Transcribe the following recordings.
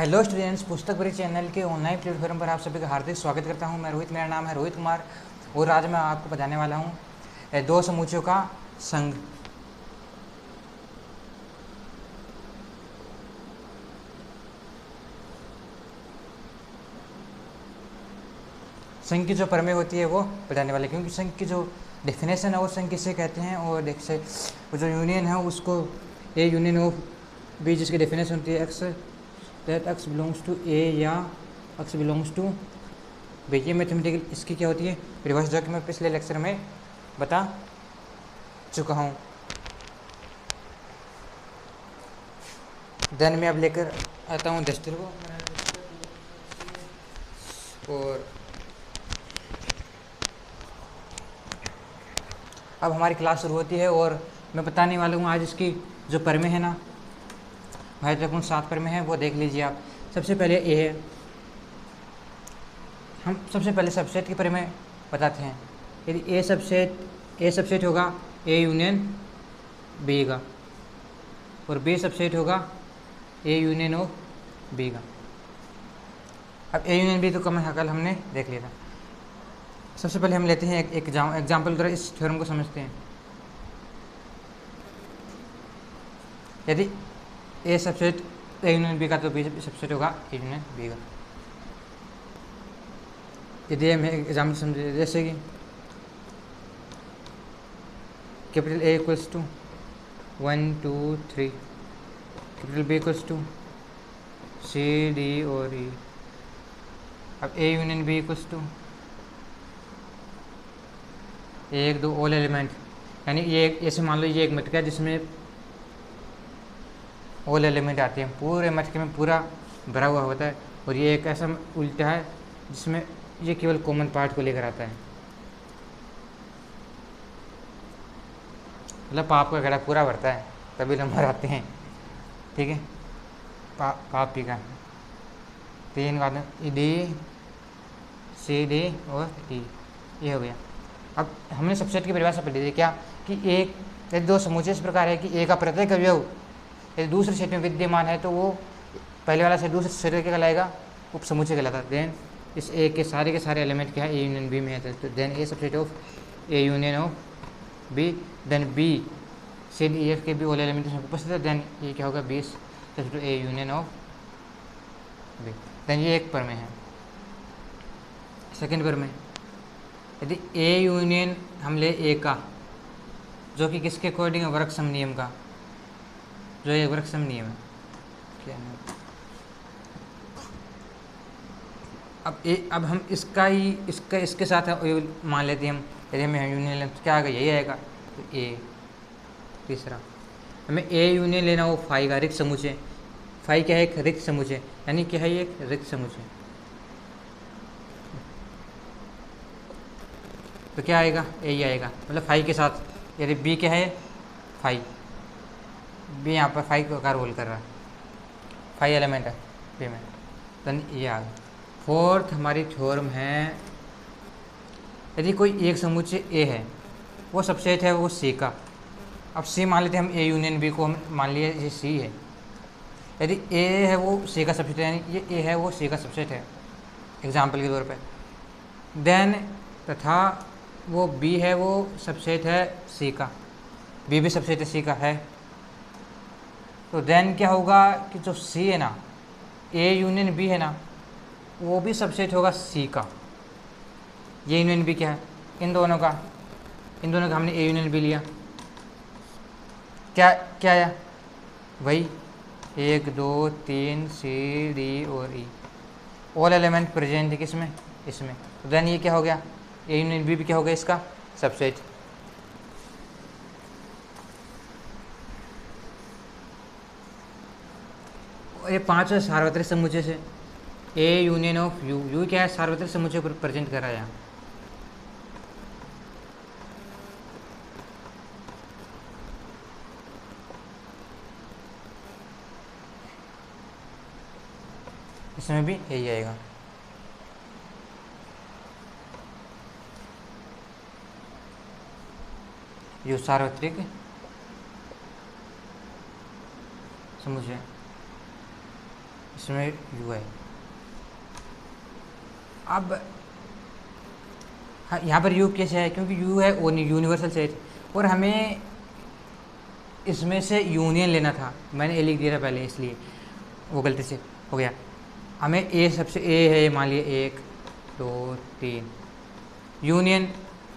Hello students, पुस्तक परी channel के ऑनलाइन प्लेटफॉर्म पर आप सभी का हार्दिक स्वागत करता हूं। मैं रोहित, मेरा नाम है रोहित कुमार और आज मैं आपको बताने वाला हूं दो समूचों का संघ। संघ की जो प्रमेय होती है वो बताने वाले, क्योंकि संघ की जो डेफिनेशन है वो संघ किसे कहते हैं और जैसे वो जो यूनियन है उसको ए यूनियन ऑफ बी, जिसकी डेफिनेशन होती है x that x belongs to A या एक्स बिलोंग्स टू बी। ये मैथमेटिकल इसकी क्या होती है परिभाषा, जो कि मैं पिछले लेक्चर में बता चुका हूँ। देन मैं अब लेकर आता हूँ डस्टर को और अब हमारी क्लास शुरू होती है और मैं बताने वाला हूँ आज इसकी जो प्रमेय है ना, महत्वपूर्ण 7 प्रमेय है, वो देख लीजिए आप। सबसे पहले ए है, हम सबसे पहले सबसेट की प्रमेय बताते हैं। यदि ए सबसेट होगा ए यूनियन बी का और बी सबसेट होगा ए यूनियन ऑफ बी का। अब ए यूनियन बी तो कल हमने देख लिया था। सबसे पहले हम लेते हैं एक एग्जाम्पल द्वारा इस थ्योरम को समझते हैं। यदि ए सबसेट ए यूनियन बी का तो बी सबसेट होगा ए यूनियन बी का। यदि हम एग्जाम्पल समझे, जैसे कि capital A equals to 1 2 3, capital B equals to C D और ई। अब A union B equals to 1 2 all element, यानी ये ऐसे मान लो ये एक मटका है जिसमें ऑल एलिमेंट आते हैं, पूरे मटके में पूरा भरा हुआ होता है, और ये एक ऐसा उल्टा है जिसमें ये केवल कॉमन पार्ट को लेकर आता है, मतलब पाप का घड़ा पूरा भरता है तभी नंबर आते हैं। ठीक है, पाप पी का 3 बाद डी सी डी और ई, ये हो गया। अब हमने सबसेट की परिभाषा पढ़ी थी क्या, कि एक यदि दो समुच्चय इस प्रकार है कि ए का प्रत्येक अवयव यदि दूसरे सेट में विद्यमान है तो वो पहले वाला सेट दूसरे सेट क्या कहलाएगा, उप समुच्चय कहलाता। देन इस ए के सारे एलिमेंट क्या है ए यूनियन बी में है, तो then A subset of A union of B, then B C D F के भी ऑल एलिमेंट इसमें उपस्थित है, देन ये क्या होगा B subset of A union of B. Then ये एक प्रमेय है। सेकेंड प्रमेय, यदि ए यूनियन हम ले ए का, जो कि किसके अकॉर्डिंग है, वर्गसम नियम का, जो ये वर्गसम नियम है क्या है। अब हम इसके साथ मान लेते हैं हम, यदि हमें यूनियन लेना तो क्या आएगा, यही आएगा, तो ए। तीसरा, हमें ए यूनियन लेना हो फाई का रिक्त समुच्चय। फाई क्या है, एक रिक्त समुच्चय, यानी क्या है, एक रिक्त समुच्चय, तो क्या आएगा, यही आएगा। मतलब फाई के साथ यदि बी क्या है, फाई, बी यहाँ पर फाई का रोल कर रहा है, फाई एलिमेंट है बी में, तो ये आ गया। फोर्थ हमारी थ्योरम है, यदि कोई एक समुच्चय ए है, वो सबसेट है वो सी का। अब सी मान लेते हैं हम ए यूनियन बी को, हम मान लिया ये सी है। यदि ए है वो सी का सबसेट है, यानी ये ए है वो सी का सबसेट है एग्जाम्पल के तौर पे। देन तथा वो बी है वो सबसेट है सी का, बी भी सबसेट है सी का है, तो देन क्या होगा कि जो सी है ना, ए यूनियन बी है ना, वो भी सबसेट होगा सी का। ये यूनियन बी क्या है, इन दोनों का हमने ए यूनियन बी लिया, क्या आया, वही 1 2 3 सी डी और ई, ऑल एलिमेंट प्रेजेंट है किसमें, इसमें, तो देन ये क्या हो गया, ए यूनियन बी भी क्या हो गया इसका सबसेट। ये 5 सार्वत्रिक समुच्चय से ए यूनियन ऑफ यू, यू क्या है, सार्वत्रिक समुच्चय पर प्रेजेंट कर रहा है यहाँ। इसमें भी यही आएगा। यू सार्वत्रिक समुच्चय, इसमें यू है। अब हाँ, यहाँ पर यू कैसे है, क्योंकि यू है वो यूनिवर्सल सेट, और हमें इसमें से यूनियन लेना था, मैंने ए लिख दिया था पहले इसलिए वो गलती से हो गया। हमें ए सबसे ए है, मान लिया 1 2 3, यूनियन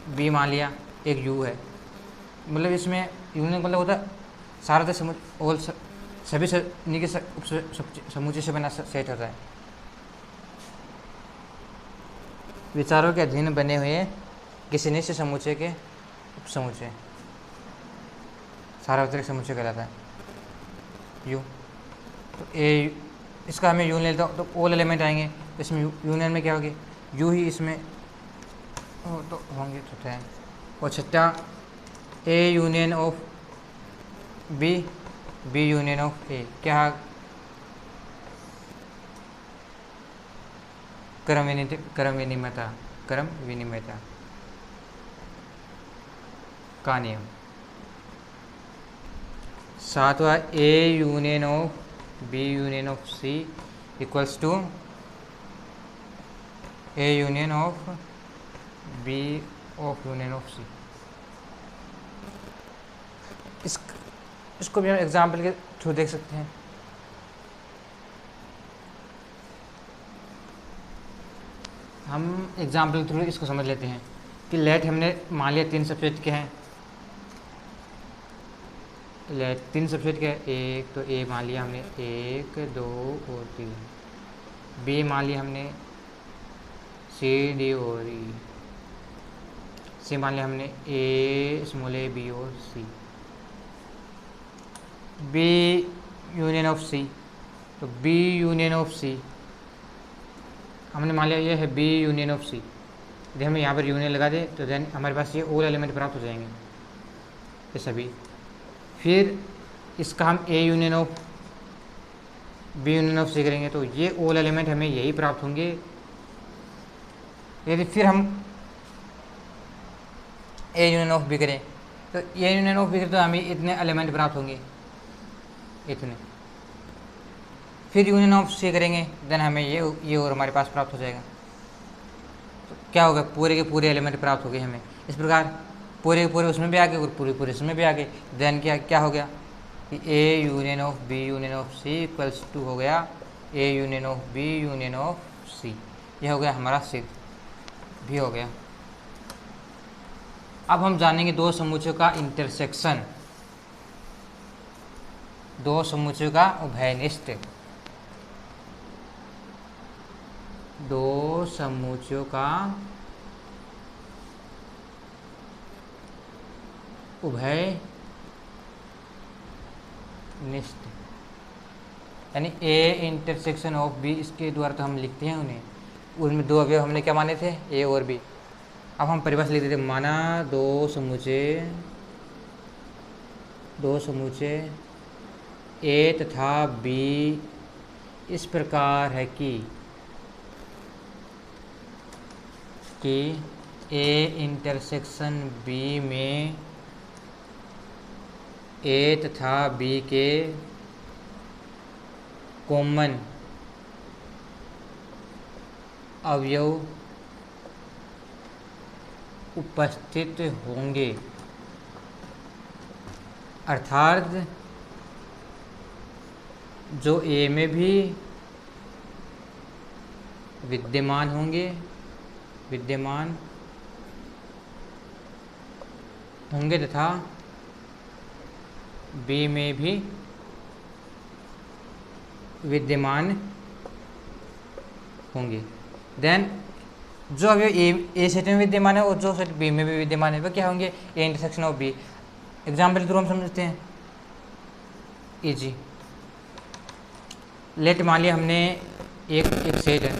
बी मान लिया एक यू है, मतलब इसमें यूनियन मतलब होता है सारा समुच और सभी के समूचे से बना सेट होता है। विचारों के अधीन बने हुए किसी निश्चित समूचे के उपसमूचे सार्वत्रिक समुच्चय कहलाता है यू। तो ए इसका हमें यूनियन लेता तो ऑल एलिमेंट आएंगे, तो इसमें यूनियन में क्या होगी, यू ही इसमें तो होंगे तो है। और छठा A union of B, B union of A, क्या क्रम विनिमयता का नियम। सातवां A union of B union of C equals to A union of B of union of C. इसको भी हम एग्जाम्पल के थ्रू देख सकते हैं। हम एग्जाम्पल के थ्रू इसको समझ लेते हैं कि लेट हमने मान लिया 3 सबसेट के हैं, लेट 3 सबसेट के एक, तो ए मान लिया हमने 1 2 और 3, बी मान लिया हमने सी डी और ई, सी मान लिया हमने ए स्मॉल ए बी और सी। बी यूनियन ऑफ सी, तो बी यूनियन ऑफ सी हमने मान लिया ये है बी यूनियन ऑफ सी। यदि हमें यहाँ पर यूनियन लगा दे तो देन हमारे पास ये ऑल एलिमेंट प्राप्त हो जाएंगे ये सभी। फिर इसका हम A union of B union of C करेंगे तो ये ऑल एलिमेंट हमें यही प्राप्त होंगे। यदि फिर हम ए यूनियन ऑफ बी करें तो ए यूनियन ऑफ बी करें तो हमें इतने एलिमेंट प्राप्त होंगे इतने। फिर यूनियन ऑफ सी करेंगे देन हमें ये और हमारे पास प्राप्त हो जाएगा। तो क्या होगा, पूरे के पूरे एलिमेंट प्राप्त हो गए हमें। इस प्रकार पूरे के पूरे उसमें भी आ गए और पूरे पूरे उसमें भी आ गए। देन क्या हो गया कि A union of B union of C equals to हो गया A union of B union of C. यह हो गया हमारा सिद्ध भी हो गया। अब हम जानेंगे दो समुच्चयों का इंटरसेक्शन, दो समुच्चयों का उभयनिष्ठ। दो समुच्चयों का उभयनिष्ठ यानी ए इंटरसेक्शन ऑफ बी, इसके द्वारा तो हम लिखते हैं उन्हें। उनमें दो अवयव हमने क्या माने थे, ए और बी। अब हम परिभाषा लिख देते, माना दो समुच्चय ए तथा बी इस प्रकार है कि ए इंटरसेक्शन बी में ए तथा बी के कॉमन अवयव उपस्थित होंगे, अर्थात जो ए में भी विद्यमान होंगे तथा बी में भी विद्यमान होंगे। देन जो अभी ए सेट में विद्यमान है और जो सेट बी में भी विद्यमान है वह क्या होंगे, A intersection of B. Example के थ्रू हम समझते हैं इजी। लेट मान लिया हमने एक सेट है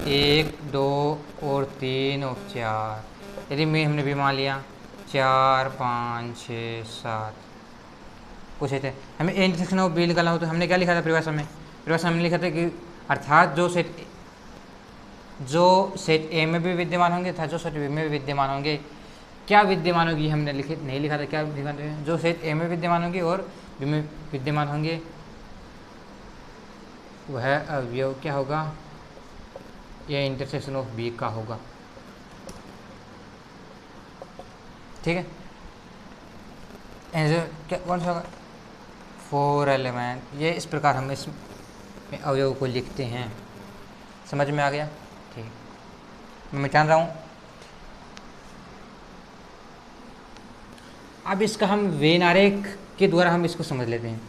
1 2 और 3 और 4। यदि में हमने भी मान लिया 4 5 6 7 कुछ है। हमें ए इंटरसेक्शन ऑफ बी निकालना हो तो हमने क्या लिखा था परिभाषा में हमने लिखा था कि अर्थात जो सेट ए में भी विद्यमान होंगे तथा जो सेट बी में भी विद्यमान होंगे। क्या विद्यमान होगी हमने नहीं लिखा था, क्या विद्यमान होंगे, जो सेट ए में विद्यमान होंगे और बी में विद्यमान होंगे वह अवयव क्या होगा, ये इंटरसेक्शन ऑफ बी का होगा। ठीक है, आंसर क्या कौन सा होगा, 4 एलिमेंट। ये इस प्रकार हम इस अवयव को लिखते हैं। समझ में आ गया? ठीक, मैं मिटान रहा हूँ। अब इसका हम वेन आरेख के द्वारा हम इसको समझ लेते हैं।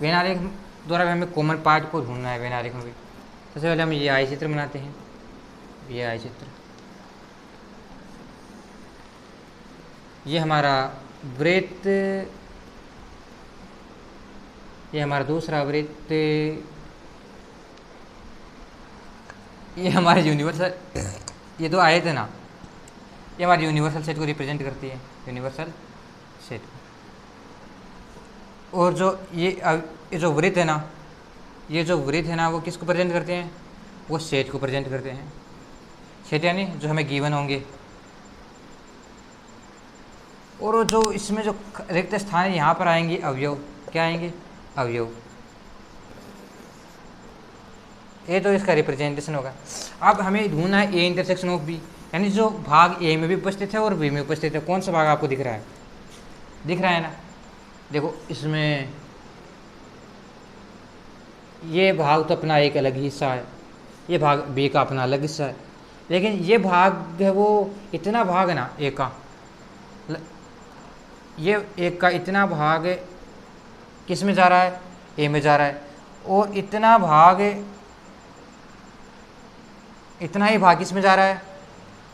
वेन आरेख द्वारा भी हमें कॉमन पार्ट को ढूंढना है वेन आरेख में भी। सबसे पहले हम ये आई चित्र बनाते हैं, ये आई चित्र, ये हमारा वृत्त, ये हमारा दूसरा वृत्त, ये हमारे यूनिवर्सल, ये दो आयत है ना, ये हमारी यूनिवर्सल सेट को रिप्रेजेंट करती है, यूनिवर्सल सेट। और जो ये जो वृत्त है ना, ये जो वृत्त है ना, वो किसको प्रेजेंट करते हैं, वो सेट को प्रेजेंट करते हैं। सेट यानी जो हमें गिवन होंगे। और जो इसमें जो रिक्त स्थान है, यहाँ पर आएंगे अवयव। क्या आएंगे, अवयव। ये तो इसका रिप्रेजेंटेशन होगा। अब हमें ढूंढना है ए इंटरसेक्शन ऑफ बी, यानी जो भाग ए में भी उपस्थित है और बी में उपस्थित है। कौन सा भाग आपको दिख रहा है, दिख रहा है ना? देखो इसमें ये भाग तो अपना एक अलग ही हिस्सा है, ये भाग बी का अपना अलग हिस्सा है, लेकिन ये भाग है वो इतना भाग है ना ए का, ये एक का इतना भाग किस में जा रहा है, ए में जा रहा है, और इतना भाग, इतना ही भाग किस में जा रहा है,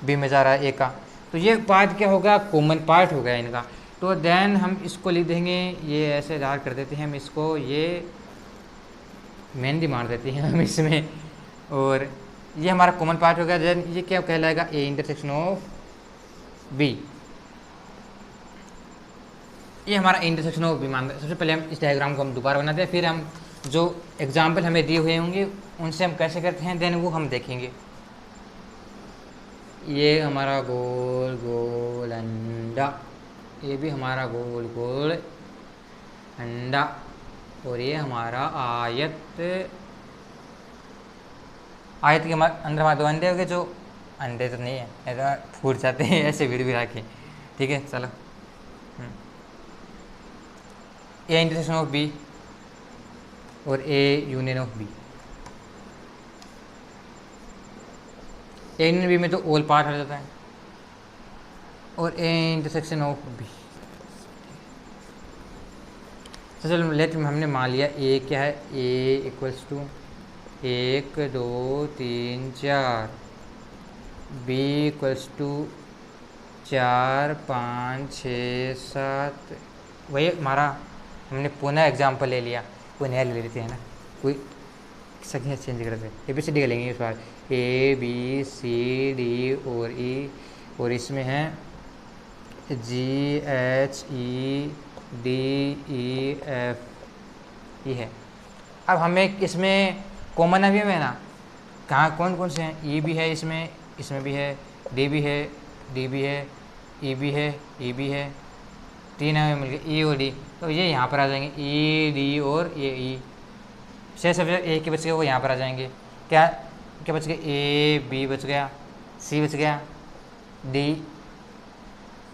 बी में जा रहा है ए का। तो ये पार्ट क्या होगा, कॉमन पार्ट हो गया इनका। तो देन हम इसको लिख देंगे, ये ऐसे दार कर देते हैं हम इसको, ये मेहंदी मार देते हैं हम इसमें, और ये हमारा कॉमन पार्ट हो गया। देन ये क्या कहलाएगा, ए इंटरसेक्शन ऑफ बी, ये हमारा इंटरसेक्शन ऑफ बी मान रहे। सबसे पहले हम इस डायग्राम को हम दोबारा बनाते हैं, फिर हम जो एग्जाम्पल हमें दिए हुए होंगे उनसे हम कैसे करते हैं देन वो हम देखेंगे। ये हमारा गोल गोल अंडा, ये भी हमारा गोल गोल अंडा, और ये हमारा आयत, आयत के अंदर हमारे दो अंडे हो गए, जो अंडे तो नहीं है, ऐसा फूट जाते हैं ऐसे भीड़ भी रखे। ठीक है, चलो ए इंटरसेक्शन ऑफ बी और A union of B. A union B में तो ऑल पार्ट आ जाता है, और ए इंटरसेक्शन ऑफ बी। तो चलो लेट में हमने मान लिया ए क्या है, A equals to 1 2 3 4, B equals to 4 5 6 7। वही हमारा हमने पुनः एग्जाम्पल ले लिया, कोई नया ले लेते हैं ना, कोई संख्या चेंज करते हैं। ए बी सी डी लेंगे इस बार, ए बी सी डी और ई, और इसमें है जी H E D E F, ये है। अब हमें इसमें कॉमन अवयव है ना, कहाँ कौन कौन से हैं, ई भी है इसमें, इसमें भी है, डी भी है, डी भी है, ई भी है, ई भी है, 3 अवयव मिल गए ई और डी। तो ये यहाँ पर आ जाएंगे, ई डी और ये ई। शेष अवयव ए के बच गए वो यहाँ पर आ जाएंगे। क्या क्या बच गए, ए बी बच गया, सी बच गया, डी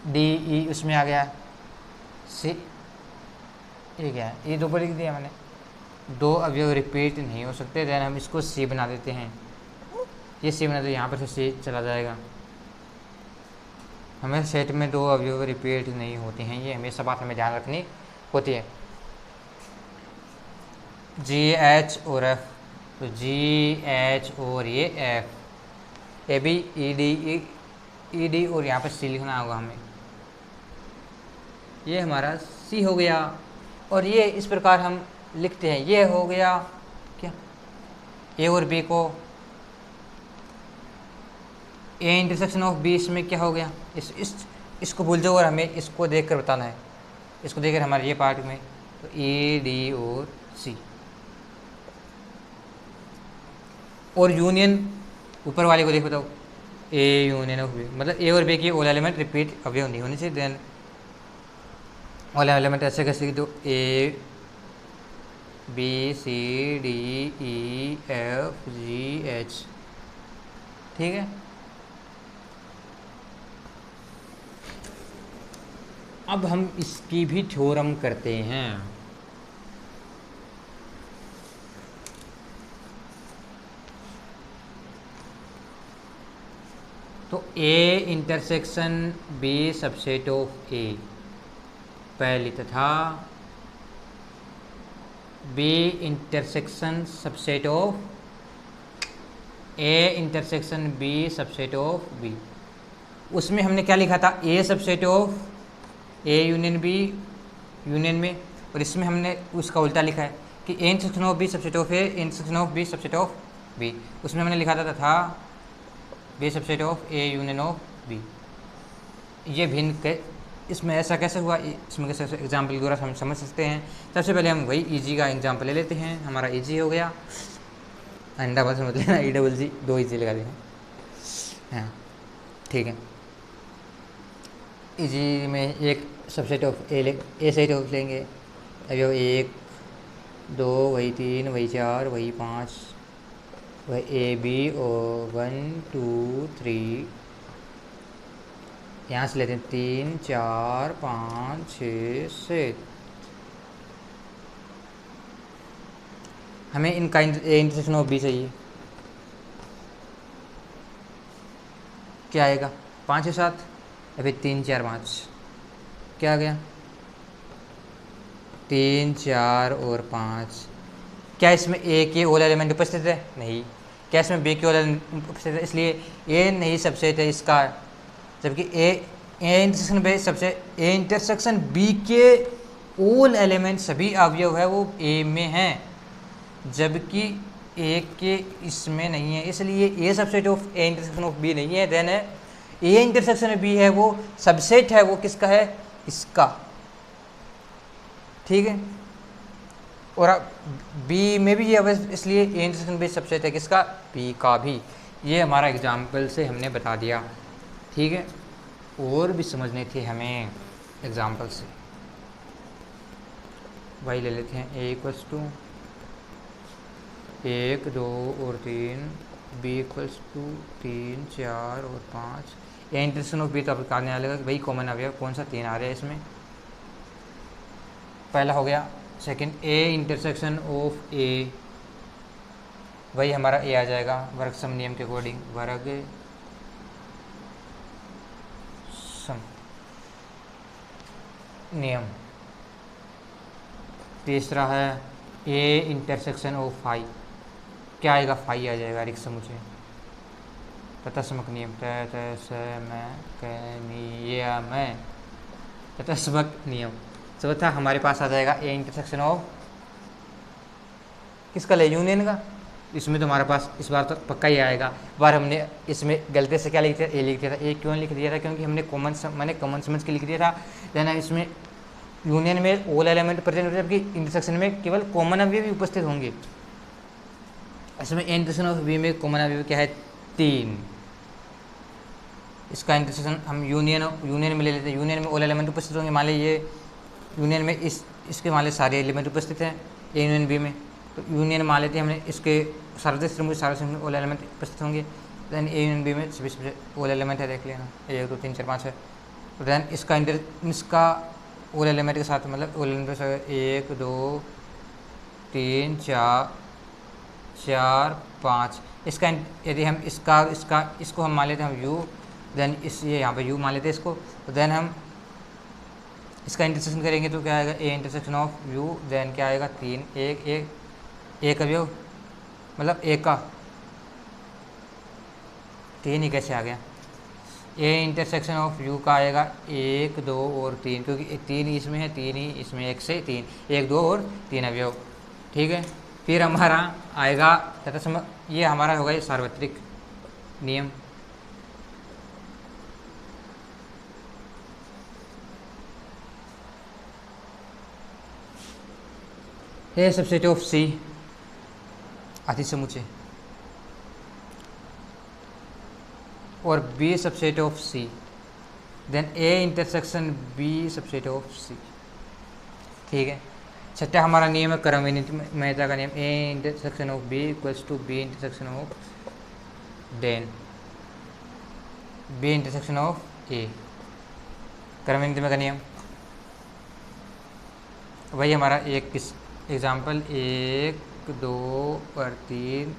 डी ई उसमें आ गया, सी, ये क्या है, ये 2 पर लिख दिया मैंने। 2 अवयव रिपीट नहीं हो सकते, देन हम इसको सी बना देते हैं। ये सी बना दो, यहाँ पर से सी चला जाएगा। हमें सेट में 2 अवयव रिपीट नहीं होते हैं, ये हमेशा बात हमें ध्यान रखनी होती है। जी एच और एफ, तो जी एच और ये F, A B E D और यहाँ पर सी लिखना होगा हमें। ये हमारा सी हो गया, और ये इस प्रकार हम लिखते हैं। ये हो गया क्या, ए और बी को, ए इंटरसेक्शन ऑफ बी, इसमें क्या हो गया, इसको भूल जाओ और हमें इसको देखकर बताना है। इसको देखकर हमारे ये पार्ट में, तो ए डी और सी, और यूनियन ऊपर वाले को देख बताओ, ए यूनियन ऑफ बी, मतलब ए और बी की ऑल एलिमेंट रिपीट अवयव नहीं होने चाहिए। देन ऑल एलिमेंट ऐसे कैसे, तो A B C D E F G H, ठीक है। अब हम इसकी भी थ्योरम करते हैं। तो A intersection B subset of A पहले तथा B intersection subset of A intersection B subset of B, उसमें हमने क्या लिखा था, A subset of A union B union में, और इसमें हमने उसका उल्टा लिखा है कि A intersection of B subset of A intersection of B subset of B. उसमें हमने लिखा था तथा B subset of A union of B. ये भिन्न इसमें ऐसा कैसे हुआ, इसमें कैसे एग्जाम्पल द्वारा हम समझ सकते हैं। सबसे पहले हम वही ईजी का एग्जाम्पल ले लेते हैं। हमारा ईजी हो गया, अंडा बस समझ लेना, ई डबल जी, दो ईजी लगा देना, हाँ ठीक है। ईजी में एक subset of A set of लेंगे, अब यो 1 2 वही 3 वही 4 वही 5 वही ए बी और 1 2 3, यहाँ से लेते हैं 3 4 5 6 7। हमें इनका ए इंटरसेक्शन ऑफ बी चाहिए, क्या आएगा 5 और 7, अभी 3 4 5 क्या आ गया 3 4 और 5। क्या इसमें ए के ऑल एलिमेंट उपस्थित है, नहीं। क्या इसमें बी के ऑल एलिमेंट उपस्थित है, इसलिए ए नहीं सबसेट है इसका, जबकि ए इंटरसेक्शन बी सबसे ए इंटरसेक्शन बी के ऑल एलिमेंट सभी अवयव है वो ए में हैं, जबकि ए के इसमें नहीं है, इसलिए A subset of A intersection of B नहीं है। देन ए इंटरसेक्शन बी है वो सबसेट है, वो किसका है, इसका, ठीक है। और बी में भी ये, इसलिए ए इंटरसेक्शन बी सबसेट है किसका, बी का भी। ये हमारा एग्जाम्पल से हमने बता दिया, ठीक है। और भी समझने थे हमें एग्जाम्पल से, वही ले लेते हैं। ए इक्वल्स टू 1 2 और 3, बी इक्वल्स टू 3 4 और 5। ए इंटरसेक्शन ऑफ बी तो आपको निकालने वाले वही कॉमन अवयव कौन सा, 3 आ रहा है इसमें, पहला हो गया। सेकंड ए इंटरसेक्शन ऑफ ए, वही हमारा ए आ जाएगा वर्ग सम नियम के अकॉर्डिंग, वर्ग सम नियम। तीसरा है ए इंटरसेक्शन ऑफ फाई, क्या आएगा, फाई आ जाएगा रिक्त समुच्चय, तत्समक नियम, तत्समक नियम। चौथा हमारे पास आ जाएगा ए इंटरसेक्शन ऑफ किसका ले, यूनियन का। इसमें तो हमारे पास इस बार तो पक्का ही आएगा। बार हमने इसमें गलती से क्या लिख दिया, ए लिख दिया था। ए क्यों लिख दिया था, क्योंकि हमने कॉमन समझ के लिख दिया था। देना इसमें यूनियन में ऑल एलिमेंट प्रेजेंट होते हैं, जबकि इंटरसेक्शन में केवल कॉमन अवयव भी उपस्थित होंगे। इसमें ए इंटरसेक्शन ऑफ बी में कॉमन अवयव क्या है, 3। इसका इंटरसेक्शन हम यूनियन में ले लेते हैं। यूनियन में ऑल एलिमेंट उपस्थित होंगे, मान लीजिए यूनियन में इसके मान लीजिए सारे एलिमेंट उपस्थित हैं ए यूनियन बी में, तो यूनियन मान लेते हैं हमने इसके सारे ऑल एलिमेंट उपस्थित होंगे। देन ए यूनियन बी में सभी ऑल एलिमेंट है, देख लेना 1 2 3 4 5 है। तो देन इसका ऑल एलिमेंट के साथ मतलब ऑल एलिमेंट 1 2 3 4 5। इसका यदि हम इसको हम मान लेते हैं हम यू, देन ये यहाँ पे यू मान लेते हैं इसको, तो देन हम इसका इंटरसेक्शन करेंगे तो क्या आएगा, A intersection of U, then क्या आएगा 3 एक अवयव मतलब एक का 3 ही कैसे आ गया। ए इंटरसेक्शन ऑफ यू का आएगा 1 2 और 3, क्योंकि 3 ही इसमें है, 3 ही इसमें, 1 से 3, 1 2 और 3 अवयव, ठीक है। फिर हमारा आएगा ये हमारा होगा ये सार्वत्रिक नियम। ए सबसेट ऑफ सी अति समुच्चय और B subset of C, then A intersection B subset of C, ठीक है। छठा हमारा नियम है क्रमविनीत मेहता का नियम, A intersection of B equals to B intersection of then B intersection of A, क्रमविनीत का नियम। वही हमारा एक किस एग्जाम्पल 1 2 और 3,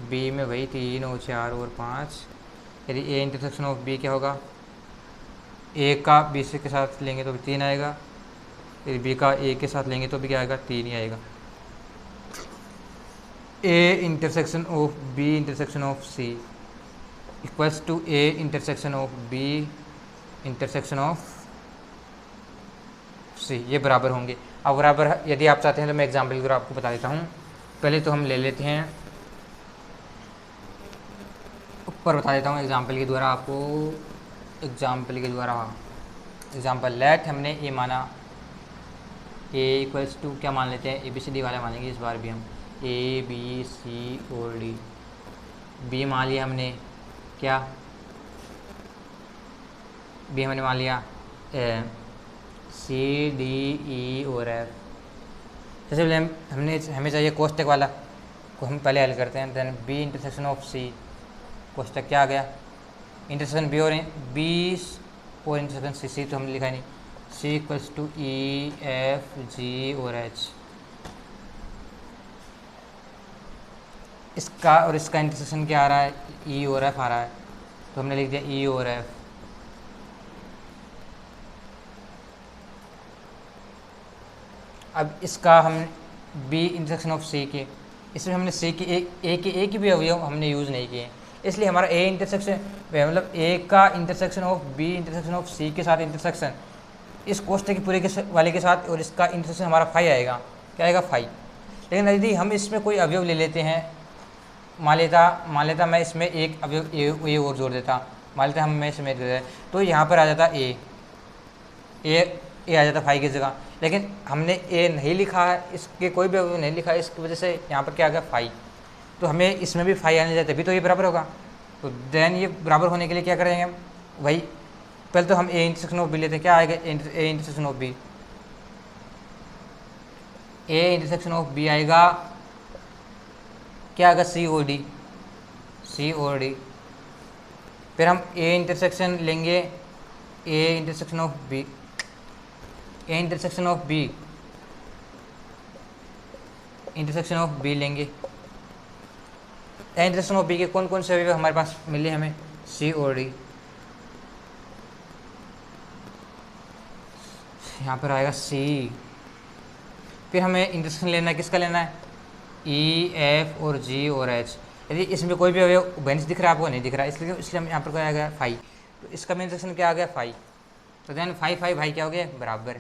बी में वही 3 और 4 और 5। यदि ए इंटरसेक्शन ऑफ बी क्या होगा, ए का बी से के साथ लेंगे तो भी 3 आएगा, यदि बी का ए के साथ लेंगे तो भी क्या आएगा, 3 ही आएगा। A intersection of B intersection of C equals to A intersection of B intersection of C, ये बराबर होंगे। अब बराबर यदि आप चाहते हैं तो मैं एग्जाम्पल के द्वारा आपको बता देता हूँ। पहले तो हम ले लेते हैं, ऊपर बता देता हूँ एग्जाम्पल के द्वारा आपको, एग्जाम्पल लेट हमने ए माना, ए इक्वल्स टू क्या मान लेते हैं, ए बी सी डी वाला मानेंगे इस बार भी हम, ए बी सी और डी। बी मान लिया हमने क्या, बी हमने मान लिया सी डी ई और एफ। जैसे पहले हमने हमें चाहिए कोष्टक वाला को हम पहले हल करते हैं। Then B intersection of C, कोष्टक क्या आ गया, इंटरसेक्शन बी और इंटरसेक्शन सी तो हमने लिखा नहीं, C equals to E F G और एच। इसका और इसका इंटरसेक्शन क्या आ रहा है, ई और एफ आ रहा है, तो हमने लिख दिया ई और एफ। अब इसका हम बी इंटरसेक्शन ऑफ सी के, इसमें हमने सी की एक भी अवयव हमने यूज़ नहीं किए, इसलिए हमारा ए इंटरसेक्शन मतलब ए का intersection of B intersection of C के साथ इंटरसेक्शन इस कोष्टक के पूरे के वाले के साथ, और इसका इंटरसेक्शन हमारा फाई आएगा, क्या आएगा फाई। लेकिन यदि हम इसमें कोई अवयव ले लेते हैं, मान लेता मैं इसमें एक अवयव ए और जोड़ देता, मान लेता मैं इसमें दे देता, तो यहाँ पर आ जाता ए आ जाता फाई की जगह। लेकिन हमने ए नहीं लिखा है, इसके कोई भी अवयव नहीं लिखा है, इसकी वजह से यहाँ पर क्या आ गया फाई, तो हमें इसमें भी फाई आने जाए तभी तो ये बराबर होगा। तो देन ये बराबर होने के लिए क्या करेंगे हम, वही पहले तो हम ए इंटरसेक्शन ऑफ बी लेते हैं, क्या आएगा A intersection of B, A intersection of B आएगा क्या आएगा सी और डी। फिर हम ए इंटरसेक्शन लेंगे, A intersection of B, A intersection of B लेंगे। ए इंटरसेक्शन ऑफ बी के कौन कौन से अवयव हमारे पास मिले हमें, सी और डी। यहाँ पर आएगा सी। फिर हमें इंटरसेक्शन लेना है, किसका लेना है, ई एफ और जी और एच। यदि इसमें कोई भी अवयव बेंच दिख रहा है आपको, नहीं दिख रहा है, इसलिए हम यहाँ पर क्या आ गया फाई, तो इसका भी इंटरसेक्शन क्या आ गया फाई। तो देन फाई भाई क्या हो गया बराबर,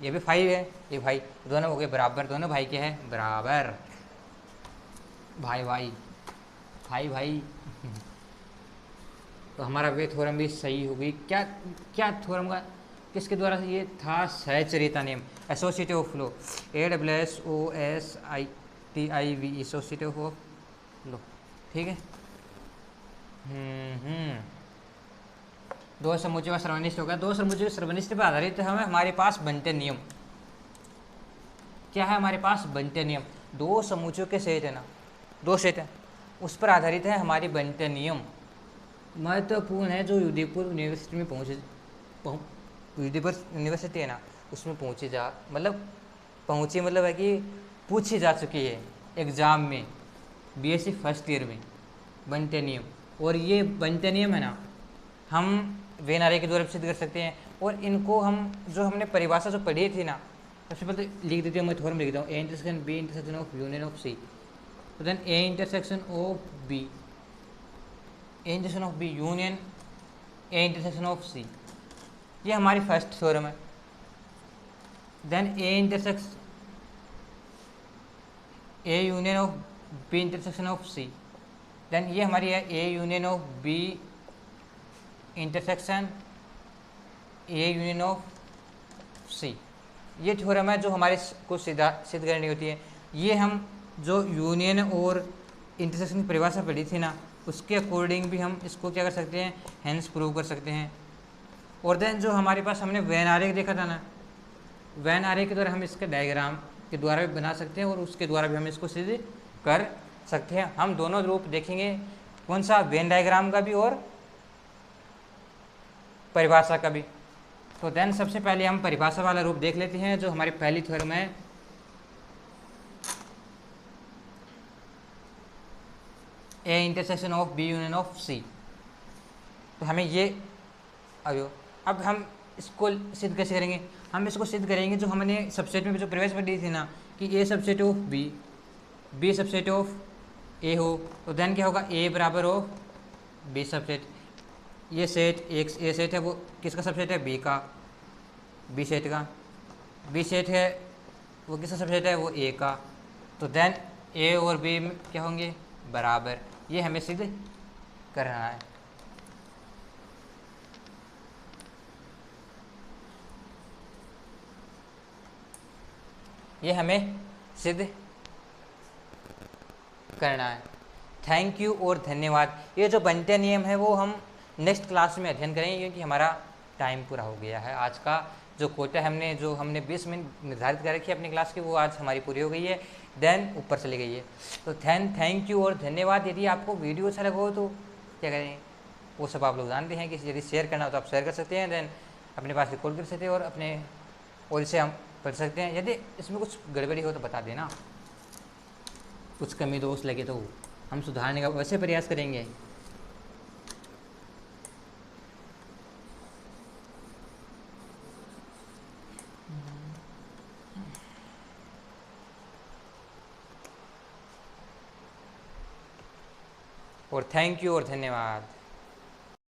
ये भी फाई है ये भाई, दोनों हो गए बराबर, दोनों भाई क्या है बराबर, भाई तो हमारा वे थ्योरम भी सही होगी। क्या थ्योरम का किसके द्वारा ये था, सहचर्यता नियम, associative of flow, ASSOSITIV associative of flow, ठीक है। दो समुच्चयों का सर्वनिष्ठ होगा, दो समुच्चयों के सर्वनिष्ठ पर आधारित हमारे पास बनते नियम क्या है, हमारे पास बनते नियम, दो समुच्चयों के सेट है ना, दो सेट है, उस पर आधारित है हमारी बनते नियम। महत्वपूर्ण है जो उदयपुर यूनिवर्सिटी में उदयपुर यूनिवर्सिटी है ना, उसमें पहुँची मतलब है कि पूछी जा चुकी है एग्ज़ाम में, BSc फर्स्ट ईयर में बनते नियम। और ये बनते नियम है ना, हम वेन आरे के द्वारा सिद्ध कर सकते हैं। और इनको हम जो हमने परिभाषा जो पढ़ी थी ना, सबसे पहले लिख देती हूँ, मैं थोड़ा लिख देता हूँ, A intersection B intersection of union of C, तो then A intersection of B, A intersection of B union A intersection of C, ये हमारी फर्स्ट थ्योरम है। Then A intersection A union of B intersection of C, then ये हमारी है A union of B intersection A union of C. ये theorem है जो हमारे को सिद्ध करनी होती है। ये हम जो यूनियन और इंटरसेक्शन की परिभाषा पढ़ी थी ना, उसके अकॉर्डिंग भी हम इसको क्या कर सकते हैं, हेंस प्रूव कर सकते हैं। और देन जो हमारे पास हमने वेन आरेख देखा था ना, वेन आरे के द्वारा हम इसके डायग्राम के द्वारा भी बना सकते हैं और उसके द्वारा भी हम इसको सिद्ध कर सकते हैं। हम दोनों रूप देखेंगे, कौन सा, वेन डायग्राम का भी और परिभाषा का भी। तो देन सबसे पहले हम परिभाषा वाला रूप देख लेते हैं, जो हमारी पहली थ्योरम है, A intersection of B union of C. तो हमें ये अब हम इसको सिद्ध कैसे करेंगे? हम इसको सिद्ध करेंगे जो हमने सबसेट में जो प्रवेश पर दी थी ना, कि A subset of B, B subset of A हो, तो देन क्या होगा, ए बराबर ऑफ बी सबसेट। ये सेट एक ए सेट है, वो किसका सबसेट है? बी का, बी सेट का। बी सेट है वो किसका सबसेट है? वो ए का। तो देन ए और बी क्या होंगे? बराबर। ये हमें सिद्ध करना है। ये हमें सिद्ध करना है। थैंक यू और धन्यवाद। ये जो बनते नियम है वो हम नेक्स्ट क्लास में अध्ययन करेंगे, क्योंकि हमारा टाइम पूरा हो गया है। आज का जो कोटा हमने 20 मिनट निर्धारित कर रखी है अपनी क्लास की, वो आज हमारी पूरी हो गई है, देन ऊपर चली गई है। तो थैंक यू और धन्यवाद। यदि आपको वीडियो अच्छा लगा हो तो क्या करें, वो सब आप लोग जानते हैं कि यदि शेयर करना हो तो आप शेयर कर सकते हैं, देन अपने पास रिकॉर्ड कर सकते हैं और अपने और इसे हम पढ़ सकते हैं। यदि इसमें कुछ गड़बड़ी हो तो बता देना, कुछ कमी दोष लगे तो हम सुधारने का वैसे प्रयास करेंगे। और थैंक यू और धन्यवाद।